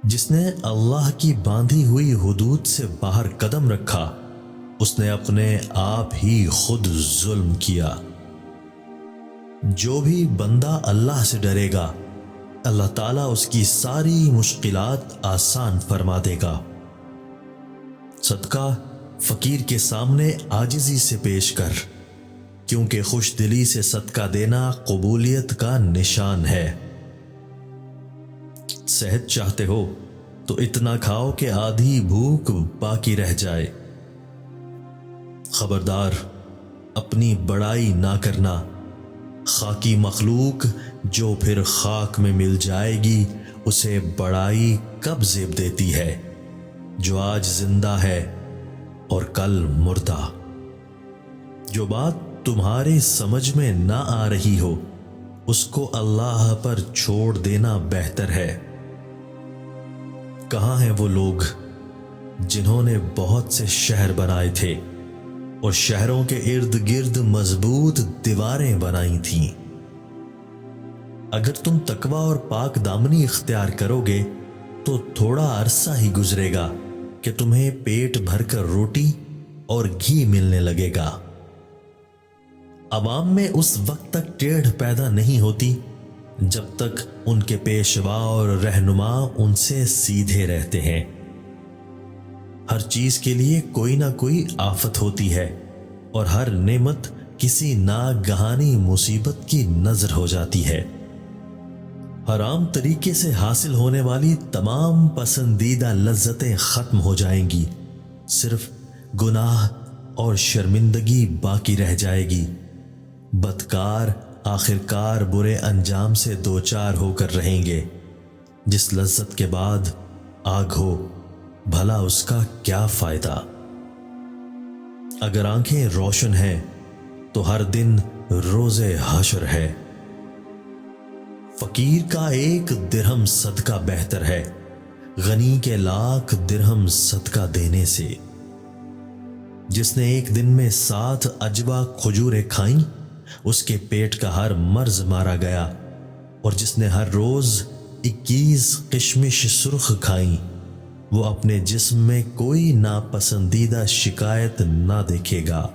جس نے اللہ کی باندھی ہوئی حدود سے باہر قدم رکھا اس نے اپنے آپ ہی خود ظلم کیا۔ جو بھی بندہ اللہ سے ڈرے گا اللہ تعالیٰ اس کی ساری مشکلات آسان فرما دے گا۔ صدقہ فقیر کے سامنے عاجزی سے پیش کر، کیونکہ خوش دلی سے صدقہ دینا قبولیت کا نشان ہے۔ صحت چاہتے ہو تو اتنا کھاؤ کہ آدھی بھوک باقی رہ جائے۔ خبردار اپنی بڑائی نہ کرنا، خاکی مخلوق جو پھر خاک میں مل جائے گی اسے بڑائی کب زیب دیتی ہے، جو آج زندہ ہے اور کل مردہ۔ جو بات تمہارے سمجھ میں نہ آ رہی ہو اس کو اللہ پر چھوڑ دینا بہتر ہے۔ کہاں ہیں وہ لوگ جنہوں نے بہت سے شہر بنائے تھے اور شہروں کے ارد گرد مضبوط دیواریں بنائی تھیں؟ اگر تم تقوی اور پاک دامنی اختیار کرو گے تو تھوڑا عرصہ ہی گزرے گا کہ تمہیں پیٹ بھر کر روٹی اور گھی ملنے لگے گا۔ عوام میں اس وقت تک ٹیڑھ پیدا نہیں ہوتی جب تک ان کے پیشوا اور رہنما ان سے سیدھے رہتے ہیں۔ ہر چیز کے لیے کوئی نہ کوئی آفت ہوتی ہے اور ہر نعمت کسی ناگہانی مصیبت کی نذر ہو جاتی ہے۔ حرام طریقے سے حاصل ہونے والی تمام پسندیدہ لذتیں ختم ہو جائیں گی، صرف گناہ اور شرمندگی باقی رہ جائے گی۔ بدکار آخرکار برے انجام سے دوچار ہو کر رہیں گے۔ جس لذت کے بعد آگ ہو بھلا اس کا کیا فائدہ؟ اگر آنکھیں روشن ہیں تو ہر دن روز حشر ہے۔ فقیر کا 1 درہم صدقہ بہتر ہے غنی کے 1,00,000 درہم صدقہ دینے سے۔ جس نے ایک دن میں 7 عجبہ کھجوریں کھائیں اس کے پیٹ کا ہر مرض مارا گیا، اور جس نے ہر روز 21 کشمش سرخ کھائیں وہ اپنے جسم میں کوئی ناپسندیدہ شکایت نہ دیکھے گا۔